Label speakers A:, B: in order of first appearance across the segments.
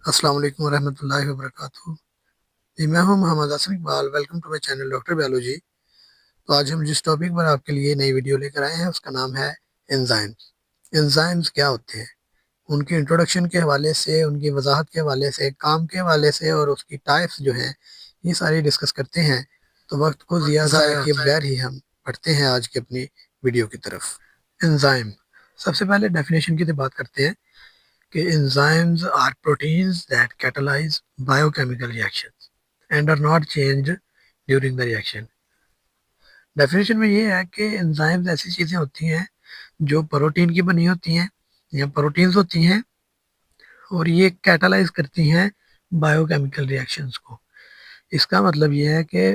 A: अस्सलाम वालेकुम रहमतुल्लाहि व बरकातहू। जी मैं हूं Mohammad Hasan Iqbal. Welcome to my channel doctor biology. तो आज हम जिस टॉपिक पर आपके लिए नई वीडियो लेकर आए हैं उसका नाम है एंजाइम्स। एंजाइम्स क्या होते हैं, उनकी इंट्रोडक्शन के हवाले से, उनकी वजाहत के हवाले से, काम के हवाले से और उसकी टाइप्स जो हैं ये सारी डिस्कस करते हैं। तो वक्त को ज़्यादा किए बगैर ही हम बढ़ते हैं आज की अपनी वीडियो की तरफ। एंजाइम, सबसे पहले डेफिनेशन की तो बात करते हैं कि enzymes are proteins that catalyze biochemical reactions and are not changed during the reaction। Definition में ये है कि एंजाइम्स ऐसी चीज़ें होती हैं जो प्रोटीन की बनी होती हैं या प्रोटीन्स होती हैं और ये कैटालाइज करती हैं बायोकेमिकल रिएक्शंस को। इसका मतलब ये है कि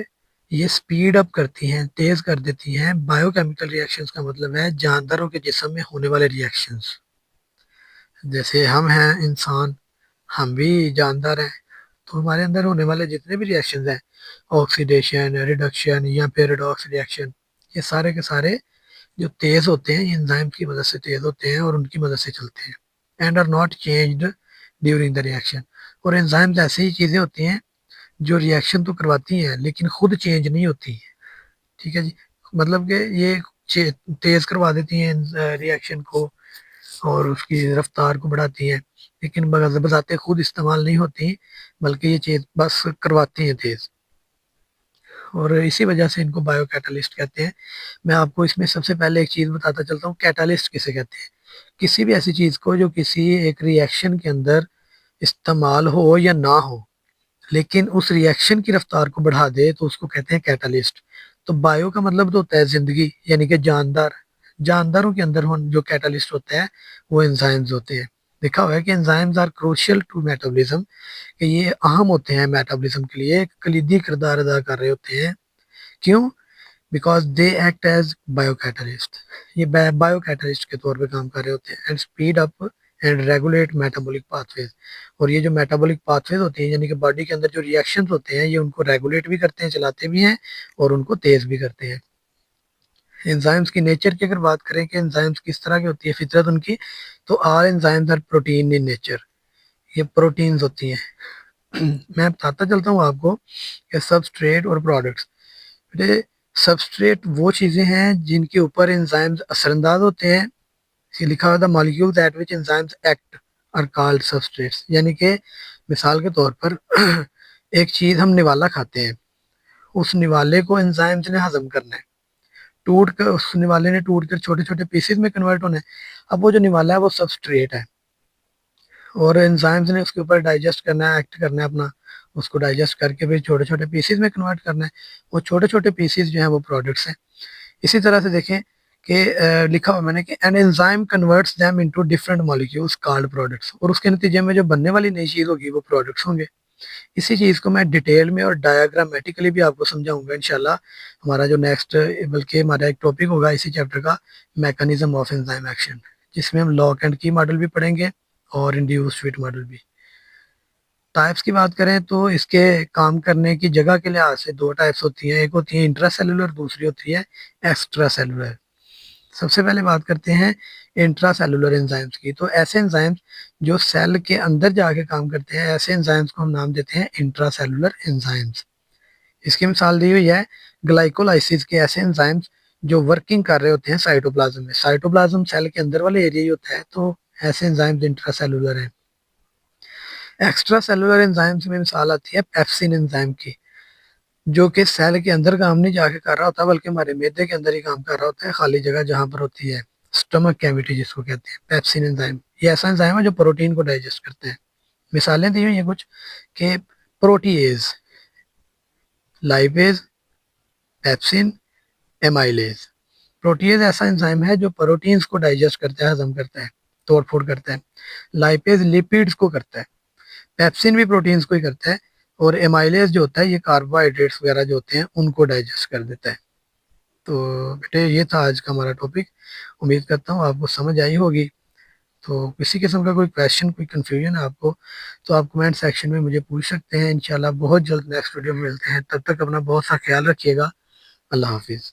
A: ये स्पीड अप करती हैं, तेज़ कर देती हैं बायोकेमिकल रिएक्शंस। का मतलब है जानदारों के जिस्म में होने वाले रिएक्शंस। जैसे हम हैं इंसान, हम भी जानदार हैं, तो हमारे अंदर होने वाले जितने भी रिएक्शंस हैं, ऑक्सीडेशन, रिडक्शन या फिर रिडॉक्स रिएक्शन, ये सारे के सारे जो तेज़ होते हैं ये एंजाइम की मदद से तेज़ होते हैं और उनकी मदद से चलते हैं। And are not changed during the reaction. और एंजाइम्स ऐसी ही चीज़ें होती हैं जो रिएक्शन तो करवाती हैं लेकिन खुद चेंज नहीं होती हैं। ठीक है जी, मतलब कि ये तेज़ करवा देती हैं रिएक्शन को और उसकी रफ्तार को बढ़ाती हैं, लेकिन बजाते खुद इस्तेमाल नहीं होती, बल्कि ये चीज़ बस करवाती हैं तेज़। और इसी वजह से इनको बायो कैटालिस्ट कहते हैं। मैं आपको इसमें सबसे पहले एक चीज़ बताता चलता हूँ, कैटालिस्ट किसे कहते हैं। किसी भी ऐसी चीज़ को जो किसी एक रिएक्शन के अंदर इस्तेमाल हो या ना हो, लेकिन उस रिएक्शन की रफ्तार को बढ़ा दे, तो उसको कहते हैं कैटालिस्ट। तो बायो का मतलब तो होता है ज़िंदगी, यानी कि जानदार। जानदारों के अंदर जो कैटालिस्ट होता है वो एंजाइम्स होते हैं। देखा हुआ है कि enzymes are crucial to metabolism, कि ये अहम होते हैं मेटाबॉलिज्म के लिए, एक कलीदी किरदार अदा कर रहे होते हैं। क्यों? Because they act as biocatalyst. ये बायो कैटालिस्ट के तौर पे काम कर रहे होते हैं and speed up and regulate metabolic pathways. और ये जो मेटाबॉलिक पाथवेज होते हैं, यानी कि बॉडी के अंदर जो रिएक्शंस होते हैं, ये उनको रेगुलेट भी करते हैं, चलाते भी हैं और उनको तेज भी करते हैं। एंजाइम्स की नेचर की अगर बात करें कि एंजाइम्स किस तरह की होती है, फितरत उनकी, तो all enzymes are protein in nature. ये प्रोटीन्स होती हैं। मैं बताता चलता हूँ आपको कि सबस्ट्रेट और प्रोडक्ट्स। बेटे, सबस्ट्रेट वो चीज़ें हैं जिनके ऊपर एंजाइम्स असरअंदाज होते हैं। ये लिखा हुआ था molecules at which enzymes act are called substrates. यानी कि मिसाल के तौर पर एक चीज़ हम निवाला खाते हैं, उस निवाले को एंजाइम्स ने हजम करना है, टूट कर उस निवाले ने टूट कर छोटे छोटे पीसेस में कन्वर्ट होना है। अब वो जो निवाला है वो सबस्ट्रेट है और एंजाइम्स ने उसके ऊपर डाइजेस्ट करना है, एक्ट करना है अपना, उसको डाइजेस्ट करके फिर छोटे छोटे पीसेस में कन्वर्ट करना है। वो छोटे छोटे पीसेस जो हैं वो प्रोडक्ट्स हैं। इसी तरह से देखें कि लिखा हुआ मैंने कि an enzyme converts them into different molecules called products. और उसके नतीजे में जो बनने वाली नई चीज़ होगी वो प्रोडक्ट्स होंगे। इसी चीज़ को मैं डिटेल में और डायग्रामेटिकली भी आपको समझाऊंगा इंशाल्लाह। हमारा जो नेक्स्ट, बल्कि हमारा एक टॉपिक होगा इसी चैप्टर का, मैकेनिज्म ऑफ एंजाइम एक्शन, जिसमें हम लॉक एंड की मॉडल भी पढ़ेंगे और इंड्यूस्ड फिट मॉडल भी। टाइप्स की बात करें तो इसके काम करने की जगह के लिहाज से दो टाइप्स होती हैं, एक होती है इंट्रा सेलुलर, दूसरी होती है एक्स्ट्रा सेलुलर। सबसे पहले बात करते हैं इंट्रा सेलुलर एंजाइम्स की। तो ऐसे एंजाइम्स जो सेल के अंदर जाके काम करते हैं, ऐसे एंजाइम्स को हम नाम देते हैं इंट्रा सेलुलर एंजाइम्स। इसकी मिसाल दी हुई है ग्लाइकोलाइसिस के ऐसे एंजाइम्स जो वर्किंग कर रहे होते हैं साइटोप्लाज्म में। साइटोप्लाज्म सेल के अंदर वाले एरिया ही होता है, तो ऐसे एंजाइम्स इंट्रा सेलुलर हैं। एक्स्ट्रा सेलुलर एंजाइम्स में मिसाल आती है पेप्सिन एंजाइम की, जो कि सेल के अंदर काम नहीं जाके कर रहा होता, बल्कि हमारे मैदे के अंदर ही काम कर रहा होता है, खाली जगह जहाँ पर होती है स्टमक कैविटी जिसको कहते हैं। पेप्सिन एंजाइम ये ऐसा एंजाइम है जो प्रोटीन को डाइजेस्ट करते हैं। मिसालें दी हुई हैं कुछ कि protease, lipase, pepsin, amylase. Protease ऐसा एंजाइम है जो प्रोटीन्स को डाइजेस्ट करता है, हजम करता है, तोड़ फोड़ करता है। लाइपेज लिपिड्स को करता है। पेप्सिन भी प्रोटीन्स को ही करता है। और एमाइलेज जो होता है ये कार्बोहाइड्रेट्स वगैरह जो होते हैं उनको डाइजेस्ट कर देता है। तो बेटे ये था आज का हमारा टॉपिक। उम्मीद करता हूँ आपको समझ आई होगी। तो किसी किस्म का कोई क्वेश्चन, कोई कन्फ्यूजन है आपको, तो आप कमेंट सेक्शन में मुझे पूछ सकते हैं। इंशाल्लाह बहुत जल्द नेक्स्ट वीडियो में मिलते हैं। तब तक अपना बहुत सा ख्याल रखिएगा। अल्लाह हाफिज़।